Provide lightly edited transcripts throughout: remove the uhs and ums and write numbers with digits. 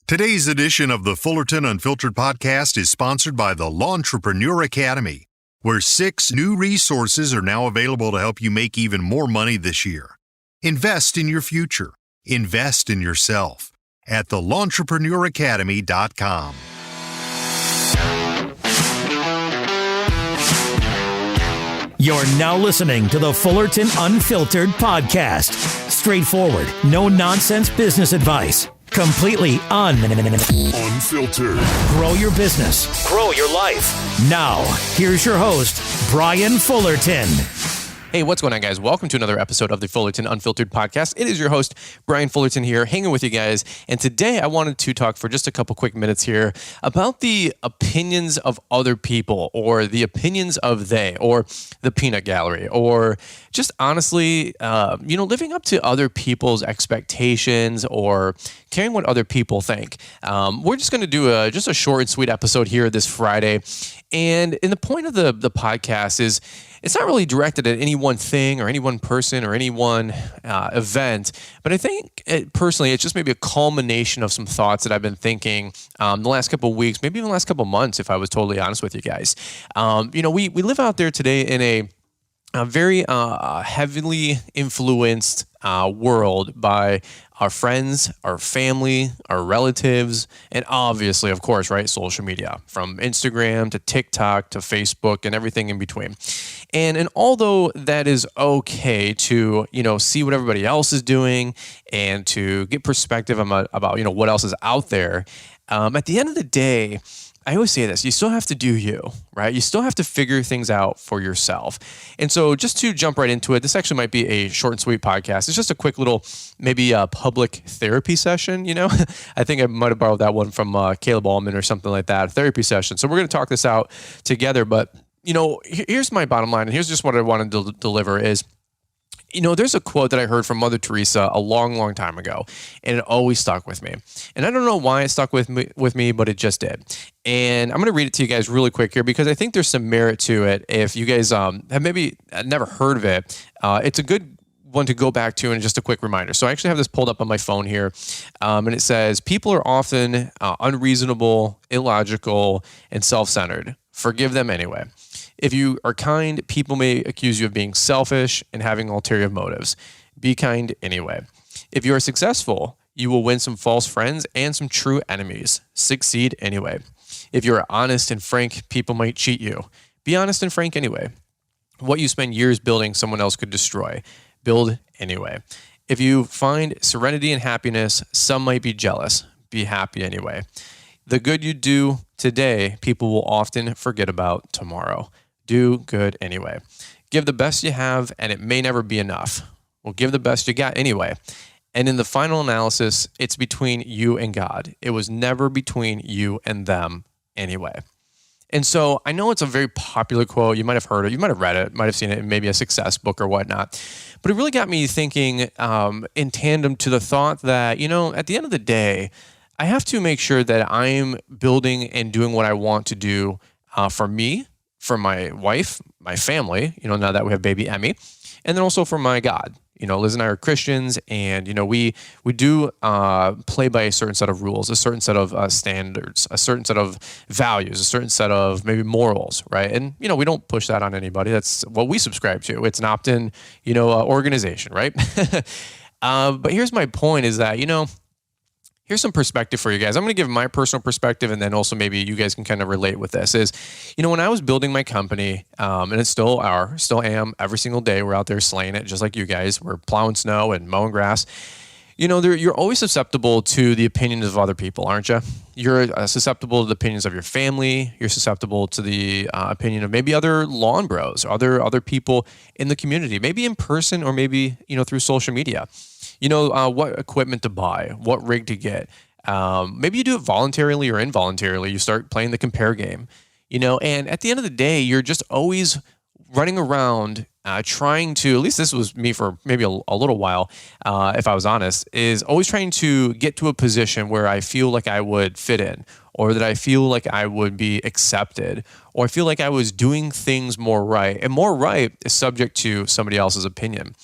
Today's edition of the Fullerton Unfiltered podcast is sponsored by the Lawntrepreneur Academy, where 6 new resources are now available to help you make even more money this year. Invest in your future. Invest in yourself at thelawntrepreneur.academy.com. You're now listening to the Fullerton Unfiltered podcast. Straightforward, no nonsense business advice. Completely unfiltered. Grow your business. Grow your life. Now, here's your host, Brian Fullerton. Hey, what's going on, guys? Welcome to another episode of the Fullerton Unfiltered podcast. It is your host, Brian Fullerton here, hanging with you guys. And today I wanted to talk for just a couple quick minutes here about the opinions of other people, or the opinions of they, or the peanut gallery, or just honestly, living up to other people's expectations or caring what other people think. We're just going to do just a short and sweet episode here this Friday. And the point of the podcast is, it's not really directed at any one thing or any one person or any one event, but I think personally it's just maybe a culmination of some thoughts that I've been thinking the last couple of weeks, maybe even the last couple of months, if I was totally honest with you guys. We live out there today in a very heavily influenced world by our friends, our family, our relatives, and obviously, of course, right, social media, from Instagram to TikTok to Facebook and everything in between. And although that is okay to, see what everybody else is doing and to get perspective about what else is out there, at the end of the day, I always say this, you still have to do you, right? You still have to figure things out for yourself. And so just to jump right into it, this actually might be a short and sweet podcast. It's just a quick little, maybe a public therapy session, I think I might have borrowed that one from Caleb Allman or something like that, a therapy session. So we're going to talk this out together. But, here's my bottom line, and here's just what I wanted to deliver is, there's a quote that I heard from Mother Teresa a long, long time ago, and it always stuck with me. And I don't know why it stuck with me, but it just did. And I'm going to read it to you guys really quick here because I think there's some merit to it. If you guys have maybe never heard of it, it's a good one to go back to, and just a quick reminder. So I actually have this pulled up on my phone here, and it says, "People are often unreasonable, illogical, and self-centered. Forgive them anyway. If you are kind, people may accuse you of being selfish and having ulterior motives. Be kind anyway. If you are successful, you will win some false friends and some true enemies. Succeed anyway. If you are honest and frank, people might cheat you. Be honest and frank anyway. What you spend years building, someone else could destroy. Build anyway. If you find serenity and happiness, some might be jealous. Be happy anyway. The good you do today, people will often forget about tomorrow. Do good anyway. Give the best you have, and it may never be enough. Well, give the best you got anyway. And in the final analysis, it's between you and God. It was never between you and them anyway." And so I know it's a very popular quote. You might have heard it. You might have read it. Might have seen it in maybe a success book or whatnot. But it really got me thinking in tandem to the thought that, at the end of the day, I have to make sure that I'm building and doing what I want to do for me, for my wife, my family, now that we have baby Emmy, and then also for my God. Liz and I are Christians, and, we do play by a certain set of rules, a certain set of standards, a certain set of values, a certain set of maybe morals, right? And, we don't push that on anybody. That's what we subscribe to. It's an opt-in, organization, right? But here's my point is that, here's some perspective for you guys. I'm going to give my personal perspective, and then also maybe you guys can kind of relate with this is, when I was building my company, and it still am every single day, we're out there slaying it just like you guys. We're plowing snow and mowing grass. You're always susceptible to the opinions of other people, aren't you? You're susceptible to the opinions of your family. You're susceptible to the opinion of maybe other lawn bros, other people in the community, maybe in person or maybe, through social media. What equipment to buy, what rig to get. Maybe you do it voluntarily or involuntarily. You start playing the compare game, and at the end of the day, you're just always running around trying to, at least this was me for maybe a little while, if I was honest, is always trying to get to a position where I feel like I would fit in, or that I feel like I would be accepted, or I feel like I was doing things more right. And more right is subject to somebody else's opinion.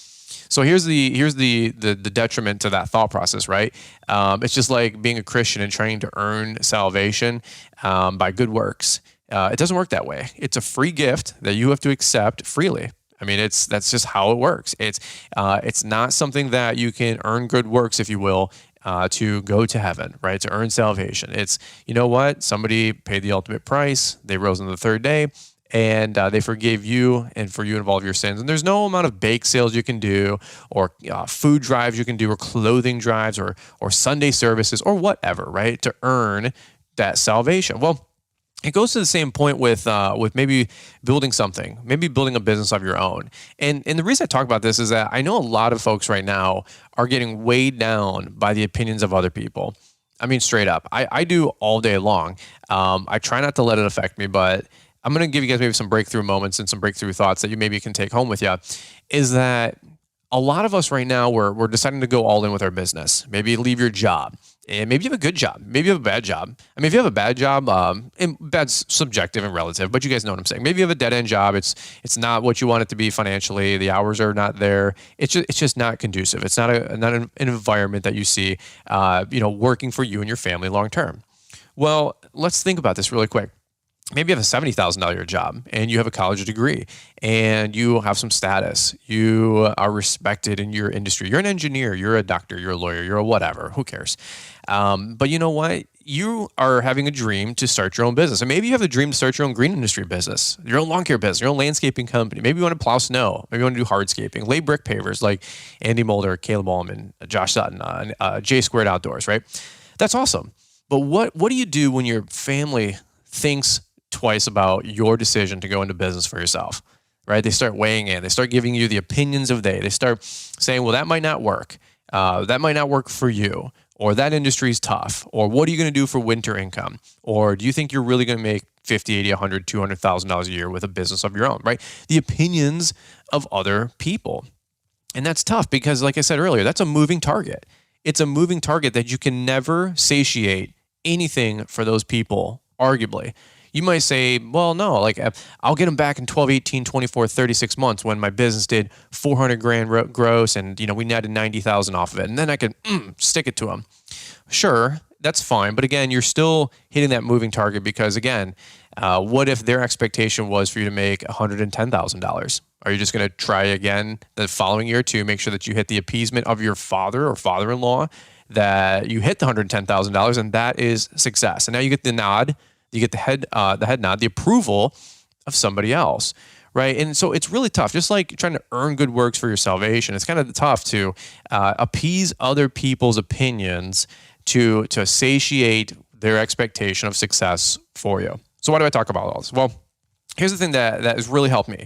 So here's the detriment to that thought process, right? It's just like being a Christian and trying to earn salvation by good works. It doesn't work that way. It's a free gift that you have to accept freely. I mean, that's just how it works. It's not something that you can earn good works, if you will, to go to heaven, right? To earn salvation. It's, you know what? Somebody paid the ultimate price. They rose on the third day, and they forgave you and for you of all of your sins. And there's no amount of bake sales you can do, or food drives you can do, or clothing drives, or Sunday services, or whatever, right? To earn that salvation. Well, it goes to the same point with maybe building something, maybe building a business of your own. And the reason I talk about this is that I know a lot of folks right now are getting weighed down by the opinions of other people. I mean, straight up. I do all day long. I try not to let it affect me, but I'm going to give you guys maybe some breakthrough moments and some breakthrough thoughts that you maybe can take home with you. Is that a lot of us right now, we're deciding to go all in with our business. Maybe leave your job. And maybe you have a good job. Maybe you have a bad job. I mean, if you have a bad job, and bad's subjective and relative, but you guys know what I'm saying. Maybe you have a dead end job. It's not what you want it to be financially. The hours are not there. It's just not conducive. It's not an environment that you see, working for you and your family long term. Well, let's think about this really quick. Maybe you have a $70,000 job and you have a college degree and you have some status. You are respected in your industry. You're an engineer, you're a doctor, you're a lawyer, you're a whatever. Who cares? But you know what? You are having a dream to start your own business. And maybe you have a dream to start your own green industry business, your own lawn care business, your own landscaping company. Maybe you want to plow snow. Maybe you want to do hardscaping, lay brick pavers like Andy Mulder, Caleb Allman, Josh Sutton, J Squared Outdoors, right? That's awesome. But what do you do when your family thinks twice about your decision to go into business for yourself, right? They start weighing in. They start giving you the opinions of they. They start saying, well, that might not work. That might not work for you. Or that industry is tough. Or what are you going to do for winter income? Or do you think you're really going to make $50, $80, $100, $200,000 a year with a business of your own, right? The opinions of other people. And that's tough because, like I said earlier, that's a moving target. It's a moving target that you can never satiate anything for those people, arguably. You might say, well, no, like I'll get them back in 12, 18, 24, 36 months when my business did 400 grand gross and, we netted 90,000 off of it. And then I can stick it to them. Sure, that's fine. But again, you're still hitting that moving target because again, what if their expectation was for you to make $110,000? Are you just going to try again the following year to make sure that you hit the appeasement of your father or father-in-law, that you hit the $110,000 and that is success. And now you get the nod. You get the head nod, the approval of somebody else, right? And so it's really tough. Just like trying to earn good works for your salvation, it's kind of tough to appease other people's opinions to satiate their expectation of success for you. So why do I talk about all this? Well, here's the thing that has really helped me.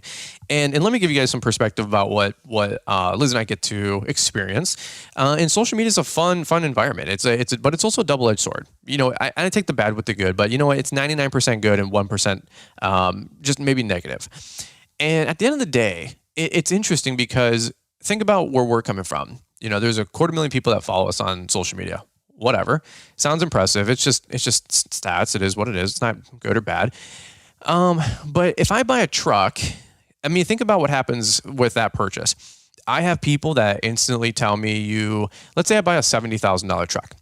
And let me give you guys some perspective about what Liz and I get to experience. And social media is a fun environment. But it's also a double-edged sword. I take the bad with the good, but you know what? It's 99% good and 1% just maybe negative. And at the end of the day, it's interesting because think about where we're coming from. There's 250,000 people that follow us on social media. Whatever. Sounds impressive. It's just stats. It is what it is. It's not good or bad. But if I buy a truck, I mean, think about what happens with that purchase. I have people that instantly tell me let's say I buy a $70,000 truck.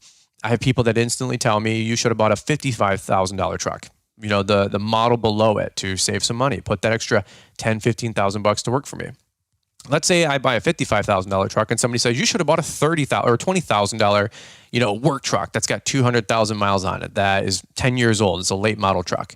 I have people that instantly tell me you should have bought a $55,000 truck, the model below it to save some money, put that extra $10,000, $15,000 to work for me. Let's say I buy a $55,000 truck and somebody says you should have bought a $30,000 or $20,000, work truck that's got 200,000 miles on it that is 10 years old. It's a late model truck.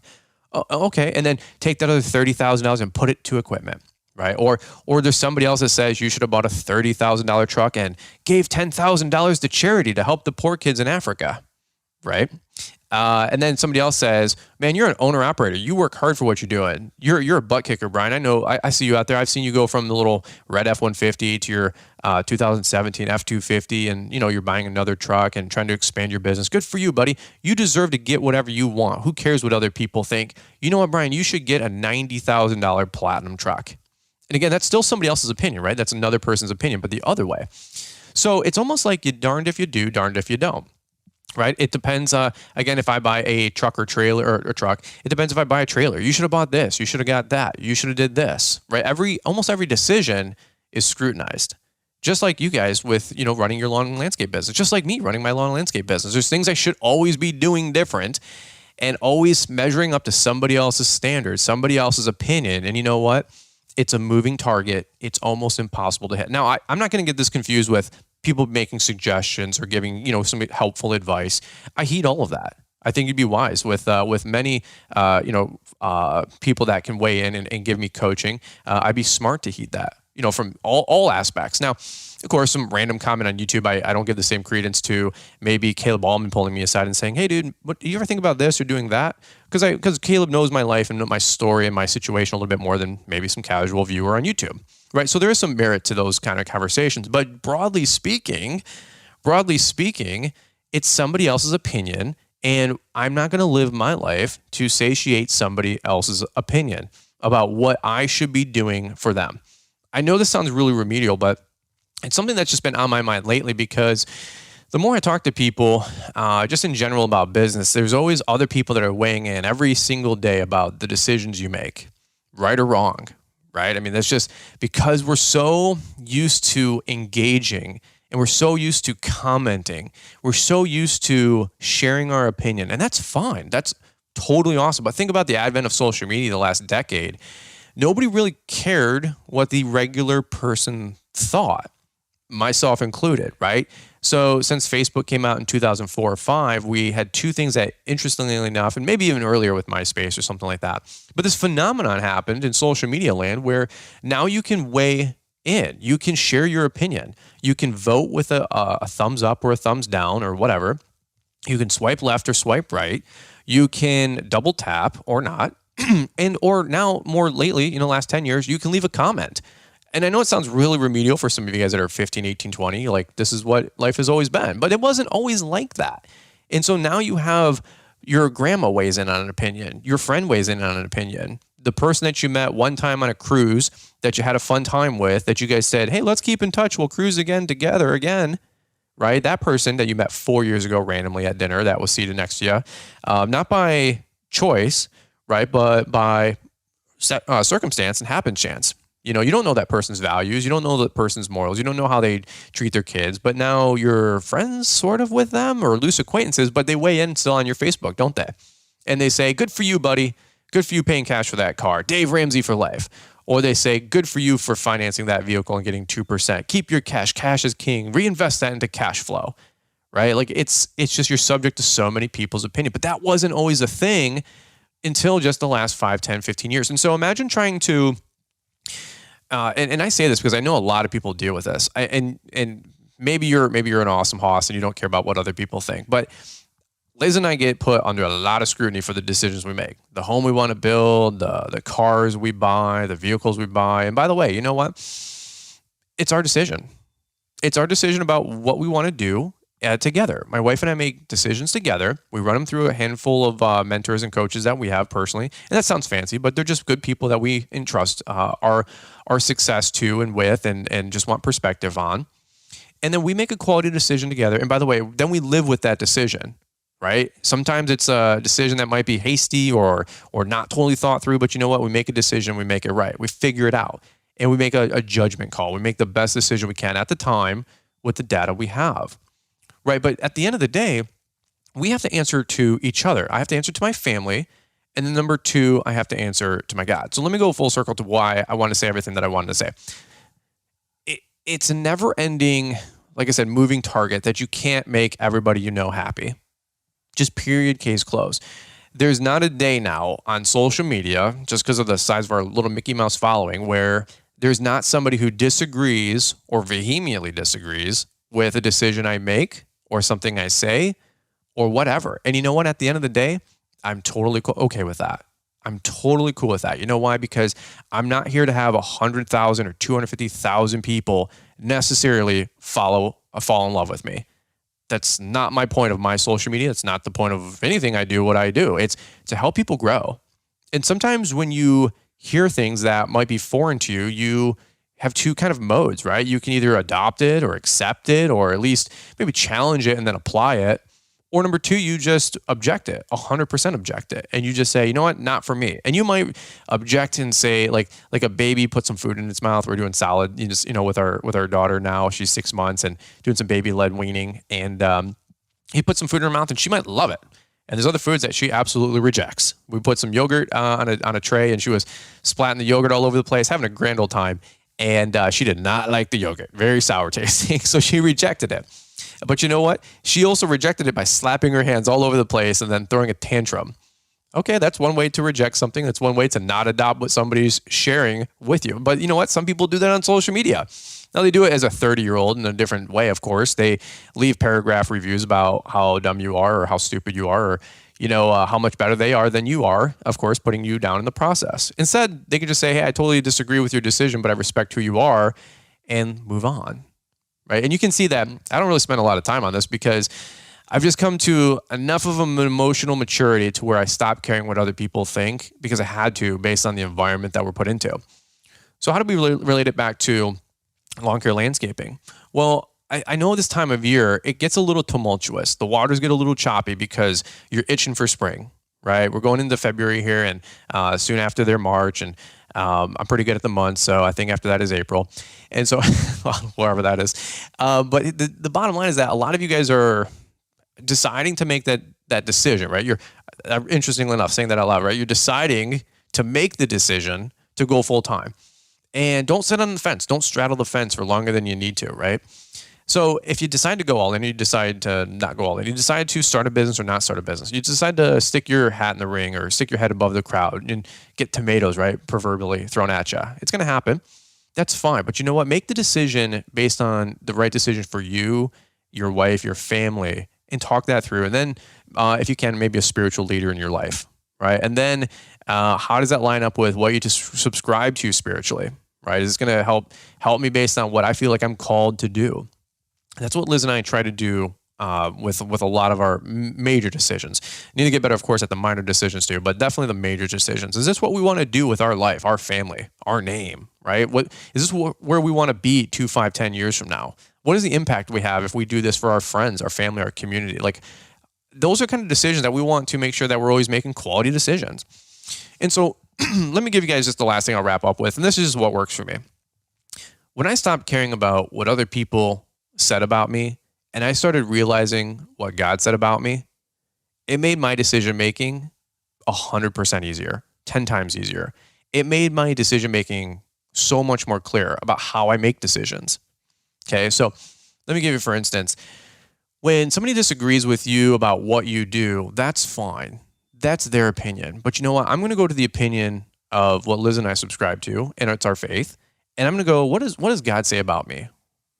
Okay, and then take that other $30,000 and put it to equipment, right? Or there's somebody else that says you should have bought a $30,000 truck and gave $10,000 to charity to help the poor kids in Africa, right? And then somebody else says, man, you're an owner operator. You work hard for what you're doing. You're a butt kicker, Brian. I know. I see you out there. I've seen you go from the little red F-150 to your 2017 F-250, and you're buying another truck and trying to expand your business. Good for you, buddy. You deserve to get whatever you want. Who cares what other people think? You know what, Brian? You should get a $90,000 platinum truck. And again, that's still somebody else's opinion, right? That's another person's opinion, but the other way. So it's almost like you're darned if you do, darned if you don't. Right? It depends. Again, if I buy a truck or trailer or a truck, it depends if I buy a trailer. You should have bought this. You should have got that. You should have did this. Right? Almost every decision is scrutinized. Just like you guys with, running your lawn and landscape business, just like me running my lawn and landscape business. There's things I should always be doing different and always measuring up to somebody else's standards, somebody else's opinion. And you know what? It's a moving target. It's almost impossible to hit. Now, I'm not going to get this confused with people making suggestions or giving, some helpful advice. I heed all of that. I think you'd be wise with many, people that can weigh in and give me coaching. I'd be smart to heed that, from all aspects. Now, of course, some random comment on YouTube, I don't give the same credence to maybe Caleb Allman pulling me aside and saying, hey, dude, do you ever think about this or doing that? Because Caleb knows my life and my story and my situation a little bit more than maybe some casual viewer on YouTube, right? So there is some merit to those kind of conversations. But broadly speaking, it's somebody else's opinion, and I'm not going to live my life to satiate somebody else's opinion about what I should be doing for them. I know this sounds really remedial, but it's something that's just been on my mind lately because the more I talk to people, just in general about business, there's always other people that are weighing in every single day about the decisions you make, right or wrong, right? I mean, that's just because we're so used to engaging and we're so used to commenting. We're so used to sharing our opinion, and that's fine. That's totally awesome. But think about the advent of social media the last decade. Nobody really cared what the regular person thought, myself included, right? So since Facebook came out in 2004 or 5, we had two things that, interestingly enough, and maybe even earlier with MySpace or something like that, but this phenomenon happened in social media land where now you can weigh in. You can share your opinion. You can vote with a thumbs up or a thumbs down or whatever. You can swipe left or swipe right. You can double tap or not. or now more lately, last 10 years, you can leave a comment. And I know it sounds really remedial for some of you guys that are 15, 18, 20, like this is what life has always been, but it wasn't always like that. And so now you have your grandma weighs in on an opinion, your friend weighs in on an opinion, the person that you met one time on a cruise that you had a fun time with, that you guys said, hey, let's keep in touch, we'll cruise again together again, right? That person that you met 4 years ago randomly at dinner that was seated next to you, not by choice, right? But by circumstance and happenstance. You don't know that person's values. You don't know that person's morals. You don't know how they treat their kids. But now you're friends sort of with them or loose acquaintances, but they weigh in still on your Facebook, don't they? And they say, good for you, buddy. Good for you paying cash for that car. Dave Ramsey for life. Or they say, good for you for financing that vehicle and getting 2%. Keep your cash. Cash is king. Reinvest that into cash flow, right? Like it's just you're subject to so many people's opinion. But that wasn't always a thing until just the last 5, 10, 15 years. And so imagine trying to, and I say this because I know a lot of people deal with this. And maybe you're an awesome hoss and you don't care about what other people think. But Liz and I get put under a lot of scrutiny for the decisions we make. The home we want to build, the cars we buy, the vehicles we buy. And by the way, you know what? It's our decision. It's our decision about what we want to do together. My wife and I make decisions together. We run them through a handful of mentors and coaches that we have personally. And that sounds fancy, but they're just good people that we entrust our success to and with and just want perspective on. And then we make a quality decision together. And by the way, then we live with that decision, right? Sometimes it's a decision that might be hasty or not totally thought through, but you know what? We make a decision, we make it right. We figure it out and we make a judgment call. We make the best decision we can at the time with the data we have. Right. But at the end of the day, we have to answer to each other. I have to answer to my family. And then number 2, I have to answer to my God. So let me go full circle to why I want to say everything that I wanted to say. It's a never ending, like I said, moving target that you can't make everybody happy. Just period, case closed. There's not a day now on social media, just because of the size of our little Mickey Mouse following, where there's not somebody who disagrees or vehemently disagrees with a decision I make or something I say or whatever. And you know what? At the end of the day, I'm totally okay with that. I'm totally cool with that. You know why? Because I'm not here to have 100,000 or 250,000 people necessarily fall in love with me. That's not my point of my social media. That's not the point of anything I do, what I do. It's to help people grow. And sometimes when you hear things that might be foreign to you, you have two kind of modes, right? You can either adopt it or accept it, or at least maybe challenge it and then apply it. Or number two, you just object it, 100% object it. And you just say, you know what, not for me. And you might object and say like a baby put some food in its mouth. We're doing salad, with our daughter now, she's 6 months and doing some baby led weaning. And he put some food in her mouth and she might love it. And there's other foods that she absolutely rejects. We put some yogurt on a tray and she was splatting the yogurt all over the place, having a grand old time. And she did not like the yogurt, very sour tasting. So she rejected it. But you know what? She also rejected it by slapping her hands all over the place and then throwing a tantrum. Okay, that's one way to reject something. That's one way to not adopt what somebody's sharing with you. But you know what? Some people do that on social media. Now, they do it as a 30-year-old in a different way, of course. They leave paragraph reviews about how dumb you are or how stupid you are or, how much better they are than you are, of course, putting you down in the process. Instead, they could just say, hey, I totally disagree with your decision, but I respect who you are, and move on. Right? And you can see that I don't really spend a lot of time on this because I've just come to enough of an emotional maturity to where I stopped caring what other people think because I had to based on the environment that we're put into. So how do we relate it back to lawn care landscaping? Well, I know this time of year, it gets a little tumultuous. The waters get a little choppy because you're itching for spring, right? We're going into February here and soon after they're March and I'm pretty good at the months, so I think after that is April. And so, wherever that is. But the bottom line is that a lot of you guys are deciding to make that decision, right? You're, interestingly enough, saying that out loud, right? You're deciding to make the decision to go full time. And don't sit on the fence. Don't straddle the fence for longer than you need to, right? So if you decide to go all in, you decide to not go all in, you decide to start a business or not start a business, you decide to stick your hat in the ring or stick your head above the crowd and get tomatoes, right, proverbially thrown at you. It's going to happen. That's fine. But you know what? Make the decision based on the right decision for you, your wife, your family, and talk that through. And then if you can, maybe a spiritual leader in your life, right? And then how does that line up with what you just subscribe to spiritually, right? Is this going to help me based on what I feel like I'm called to do? That's what Liz and I try to do with a lot of our major decisions. Need to get better, of course, at the minor decisions too, but definitely the major decisions. Is this what we want to do with our life, our family, our name, right? What is this where we want to be 2, 5, 10 years from now? What is the impact we have if we do this for our friends, our family, our community? Like those are kind of decisions that we want to make sure that we're always making quality decisions. And so let me give you guys just the last thing I'll wrap up with. And this is what works for me. When I stopped caring about what other people said about me, and I started realizing what God said about me, it made my decision making 100% easier, 10 times easier. It made my decision making so much more clear about how I make decisions. Okay, so let me give you, for instance, when somebody disagrees with you about what you do, that's fine. That's their opinion. But you know what? I'm going to go to the opinion of what Liz and I subscribe to, and it's our faith. And I'm going to go, what does God say about me?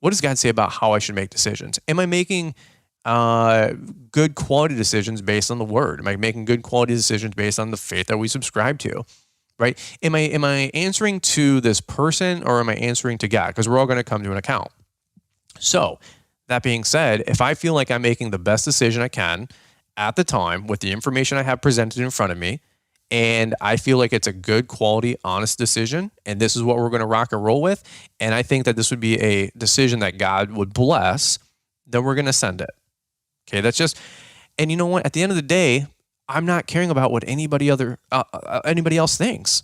What does God say about how I should make decisions? Am I making good quality decisions based on the word? Am I making good quality decisions based on the faith that we subscribe to? Right? Am I answering to this person or am I answering to God? Because we're all going to come to an account. So that being said, if I feel like I'm making the best decision I can at the time with the information I have presented in front of me, and I feel like it's a good quality, honest decision, and this is what we're going to rock and roll with, and I think that this would be a decision that God would bless, then we're going to send it. Okay, that's just, and you know what? At the end of the day, I'm not caring about what anybody else thinks.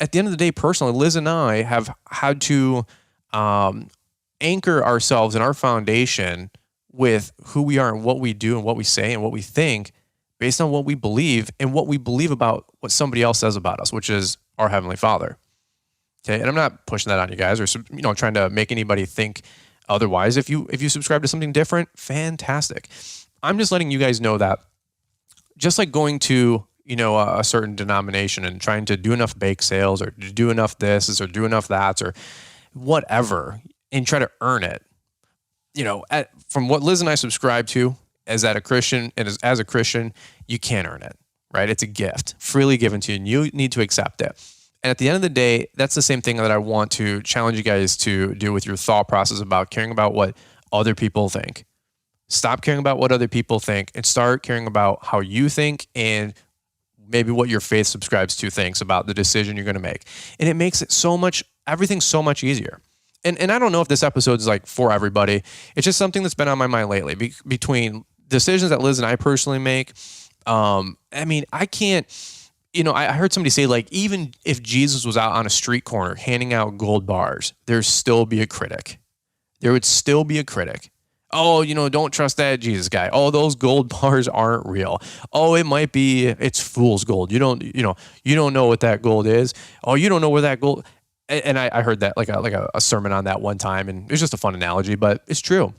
At the end of the day, personally, Liz and I have had to anchor ourselves in our foundation with who we are and what we do and what we say and what we think based on what we believe and what we believe about what somebody else says about us, which is our Heavenly Father. Okay, and I'm not pushing that on you guys or trying to make anybody think otherwise. If you subscribe to something different, fantastic. I'm just letting you guys know that just like going to a certain denomination and trying to do enough bake sales or do enough this or do enough that or whatever and try to earn it, from what Liz and I subscribe to, as a Christian, you can't earn it, right? It's a gift freely given to you, and you need to accept it. And at the end of the day, that's the same thing that I want to challenge you guys to do with your thought process about caring about what other people think. Stop caring about what other people think and start caring about how you think and maybe what your faith subscribes to thinks about the decision you're going to make. And it makes it everything so much easier. And I don't know if this episode is like for everybody. It's just something that's been on my mind lately between decisions that Liz and I personally make, I mean, I can't, I heard somebody say, like, even if Jesus was out on a street corner handing out gold bars, there'd still be a critic. There would still be a critic. Oh, don't trust that Jesus guy. Oh, those gold bars aren't real. Oh, it's fool's gold. You don't know what that gold is. Oh, you don't know where that gold. And I heard that like a sermon on that one time, and it was just a fun analogy, but it's true.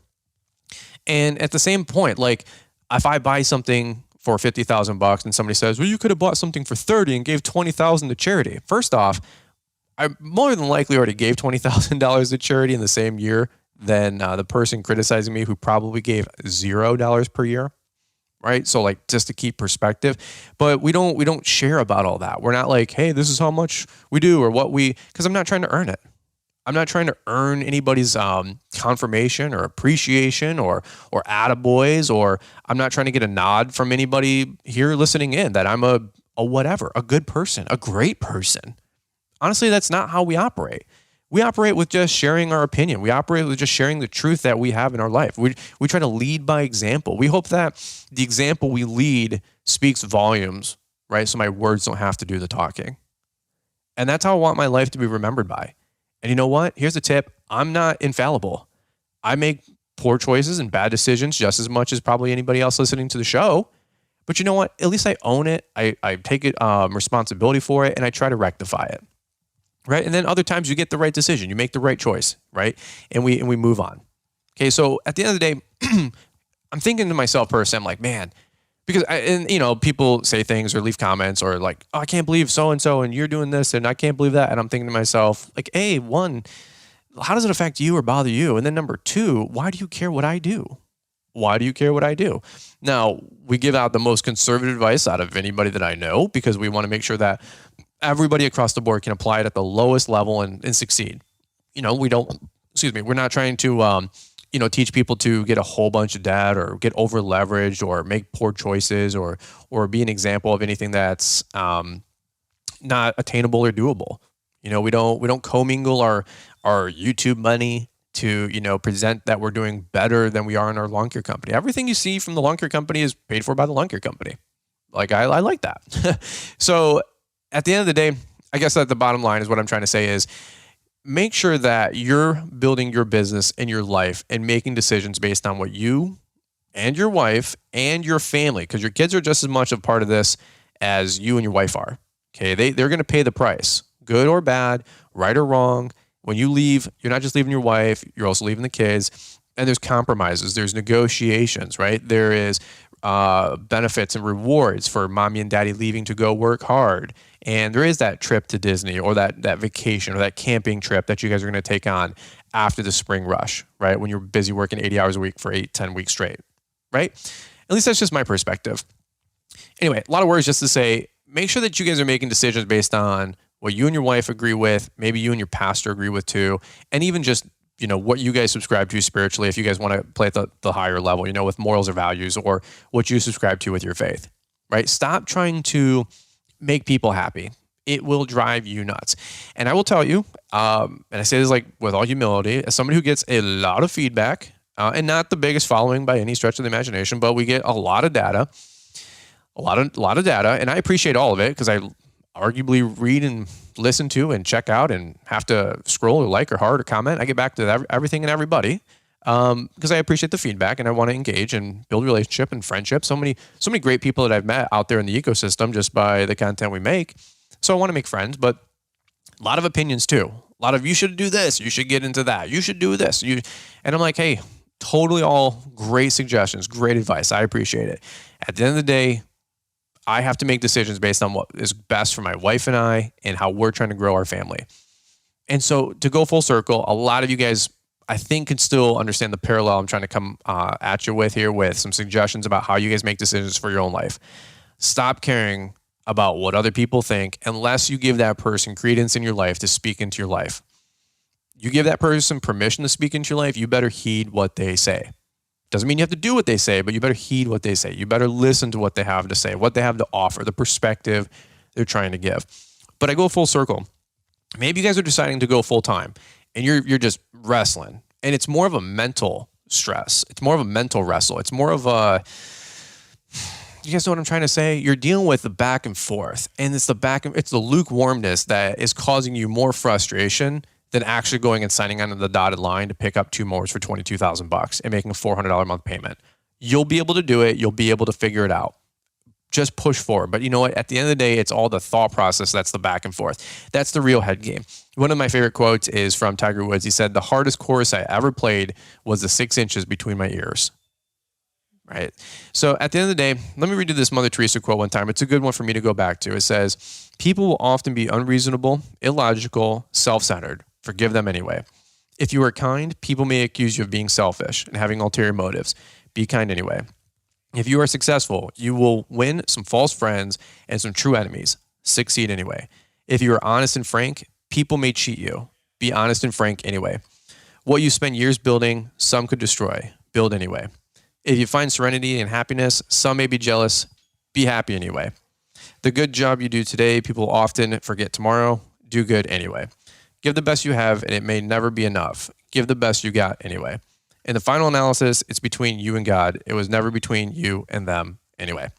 And at the same point, like, if I buy something for $50,000 and somebody says, well, you could have bought something for 30 and gave 20,000 to charity. First off, I more than likely already gave $20,000 to charity in the same year than the person criticizing me who probably gave $0 per year, right? So, like, just to keep perspective, but we don't share about all that. We're not like, hey, this is how much we do or what because I'm not trying to earn it. I'm not trying to earn anybody's confirmation or appreciation or attaboys, or I'm not trying to get a nod from anybody here listening in that I'm a whatever, a good person, a great person. Honestly, that's not how we operate. We operate with just sharing our opinion. We operate with just sharing the truth that we have in our life. We try to lead by example. We hope that the example we lead speaks volumes, right? So my words don't have to do the talking. And that's how I want my life to be remembered by. And you know what? Here's a tip. I'm not infallible. I make poor choices and bad decisions just as much as probably anybody else listening to the show. But you know what? At least I own it. I take it responsibility for it, and I try to rectify it. Right. And then other times you get the right decision. You make the right choice. Right. And we move on. Okay. So at the end of the day, I'm thinking to myself personally, I'm like, man, because people say things or leave comments or like, oh, I can't believe so-and-so and you're doing this and I can't believe that. And I'm thinking to myself, like, hey, one, how does it affect you or bother you? And then number two, why do you care what I do? Why do you care what I do? Now, we give out the most conservative advice out of anybody that I know because we want to make sure that everybody across the board can apply it at the lowest level and succeed. We're not trying to, teach people to get a whole bunch of debt or get over leveraged or make poor choices or be an example of anything that's not attainable or doable. We don't commingle our YouTube money to, present that we're doing better than we are in our lawn care company. Everything you see from the lawn care company is paid for by the lawn care company. Like, I like that. So at the end of the day, I guess that the bottom line is what I'm trying to say is make sure that you're building your business and your life and making decisions based on what you and your wife and your family, because your kids are just as much a part of this as you and your wife are. Okay. They're going to pay the price, good or bad, right or wrong. When you leave, you're not just leaving your wife, you're also leaving the kids. And there's compromises, there's negotiations, right? There is benefits and rewards for mommy and daddy leaving to go work hard. And there is that trip to Disney or that vacation or that camping trip that you guys are going to take on after the spring rush, right? When you're busy working 80 hours a week for 8-10 weeks straight, right? At least that's just my perspective. Anyway, a lot of words just to say, make sure that you guys are making decisions based on what you and your wife agree with, maybe you and your pastor agree with too, and even just what you guys subscribe to spiritually, if you guys want to play at the higher level, with morals or values or what you subscribe to with your faith, right? Stop trying to make people happy. It will drive you nuts. And I will tell you, and I say this like with all humility, as somebody who gets a lot of feedback and not the biggest following by any stretch of the imagination, but we get a lot of data, and I appreciate all of it because I arguably read and listen to and check out and have to scroll or like or heart or comment. I get back to everything and everybody because I appreciate the feedback and I want to engage and build relationship and friendship. So many great people that I've met out there in the ecosystem just by the content we make. So I want to make friends, but a lot of opinions too. A lot of you should do this, you should get into that, you should do this. And I'm like, hey, totally all great suggestions, great advice. I appreciate it. At the end of the day, I have to make decisions based on what is best for my wife and I and how we're trying to grow our family. And so to go full circle, a lot of you guys, I think, can still understand the parallel I'm trying to come at you with here with some suggestions about how you guys make decisions for your own life. Stop caring about what other people think unless you give that person credence in your life to speak into your life. You give that person permission to speak into your life, you better heed what they say. Doesn't mean you have to do what they say, but you better heed what they say. You better listen to what they have to say, what they have to offer, the perspective they're trying to give. But I go full circle. Maybe you guys are deciding to go full time and you're just wrestling. And it's more of a mental stress. It's more of a mental wrestle. It's more of a, you guys know what I'm trying to say? You're dealing with the back and forth, and it's the lukewarmness that is causing you more frustration than actually going and signing onto the dotted line to pick up 2 mowers for $22,000 and making a $400 a month payment. You'll be able to do it. You'll be able to figure it out. Just push forward. But you know what? At the end of the day, it's all the thought process that's the back and forth. That's the real head game. One of my favorite quotes is from Tiger Woods. He said, "The hardest course I ever played was the 6 inches between my ears." Right? So at the end of the day, let me redo this Mother Teresa quote one time. It's a good one for me to go back to. It says, "People will often be unreasonable, illogical, self-centered. Forgive them anyway. If you are kind, people may accuse you of being selfish and having ulterior motives. Be kind anyway. If you are successful, you will win some false friends and some true enemies. Succeed anyway. If you are honest and frank, people may cheat you. Be honest and frank anyway. What you spend years building, some could destroy. Build anyway. If you find serenity and happiness, some may be jealous. Be happy anyway. The good job you do today, people often forget tomorrow. Do good anyway. Give the best you have, and it may never be enough. Give the best you got anyway. In the final analysis, it's between you and God. It was never between you and them anyway."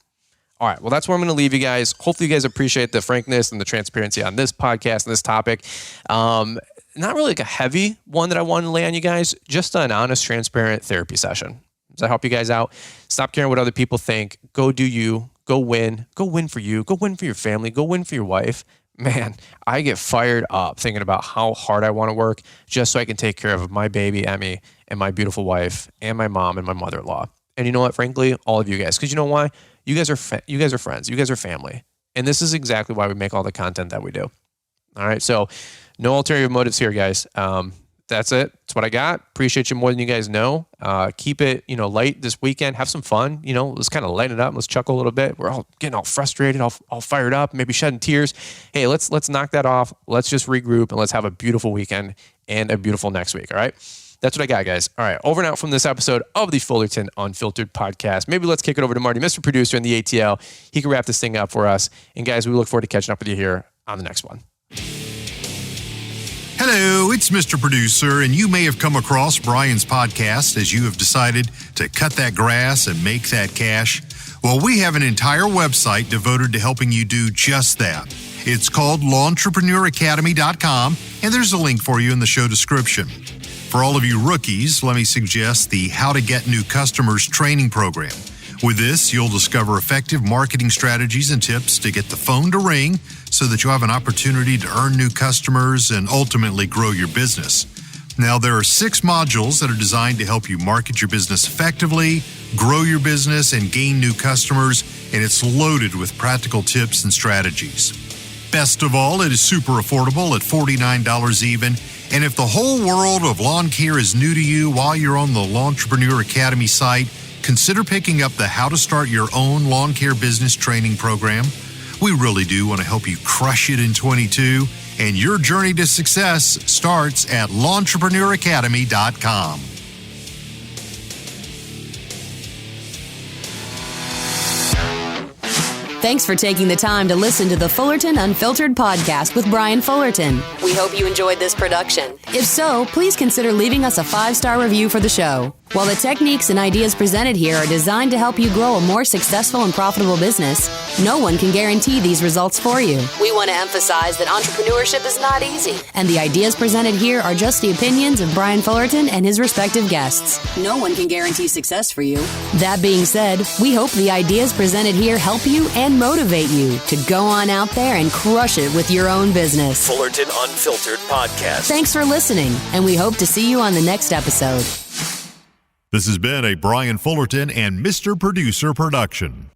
All right, well, that's where I'm going to leave you guys. Hopefully you guys appreciate the frankness and the transparency on this podcast and this topic. Not really like a heavy one that I wanted to lay on you guys, just an honest, transparent therapy session. Does that help you guys out? Stop caring what other people think. Go do you. Go win. Go win for you. Go win for your family. Go win for your wife. Man, I get fired up thinking about how hard I want to work just so I can take care of my baby, Emmy, and my beautiful wife, and my mom, and my mother-in-law. And you know what? Frankly, all of you guys, because you know why? You guys are friends. You guys are family. And this is exactly why we make all the content that we do. All right, so no ulterior motives here, guys. That's it. That's what I got. Appreciate you more than you guys know. Keep it, light this weekend. Have some fun. Let's kind of lighten it up. Let's chuckle a little bit. We're all getting all frustrated, all fired up, maybe shedding tears. Hey, let's knock that off. Let's just regroup and let's have a beautiful weekend and a beautiful next week. All right. That's what I got, guys. All right. Over and out from this episode of the Fullerton Unfiltered podcast. Maybe let's kick it over to Marty, Mr. Producer in the ATL. He can wrap this thing up for us. And guys, we look forward to catching up with you here on the next one. Hello, it's Mr. Producer, and you may have come across Brian's podcast as you have decided to cut that grass and make that cash. Well, we have an entire website devoted to helping you do just that. It's called LawEntrepreneurAcademy.com, and there's a link for you in the show description. For all of you rookies, let me suggest the How to Get New Customers training program. With this, you'll discover effective marketing strategies and tips to get the phone to ring so that you'll have an opportunity to earn new customers and ultimately grow your business. Now, there are 6 modules that are designed to help you market your business effectively, grow your business, and gain new customers, and it's loaded with practical tips and strategies. Best of all, it is super affordable at $49 even. And if the whole world of lawn care is new to you while you're on the Lawntrepreneur Academy site, consider picking up the How to Start Your Own Lawn Care Business training program. We really do want to help you crush it in 22, and your journey to success starts at LawEntrepreneurAcademy.com. Thanks for taking the time to listen to the Fullerton Unfiltered podcast with Brian Fullerton. We hope you enjoyed this production. If so, please consider leaving us a 5-star review for the show. While the techniques and ideas presented here are designed to help you grow a more successful and profitable business, no one can guarantee these results for you. We want to emphasize that entrepreneurship is not easy, and the ideas presented here are just the opinions of Brian Fullerton and his respective guests. No one can guarantee success for you. That being said, we hope the ideas presented here help you and motivate you to go on out there and crush it with your own business. Fullerton Unfiltered Podcast. Thanks for listening, and we hope to see you on the next episode. This has been a Brian Fullerton and Mr. Producer production.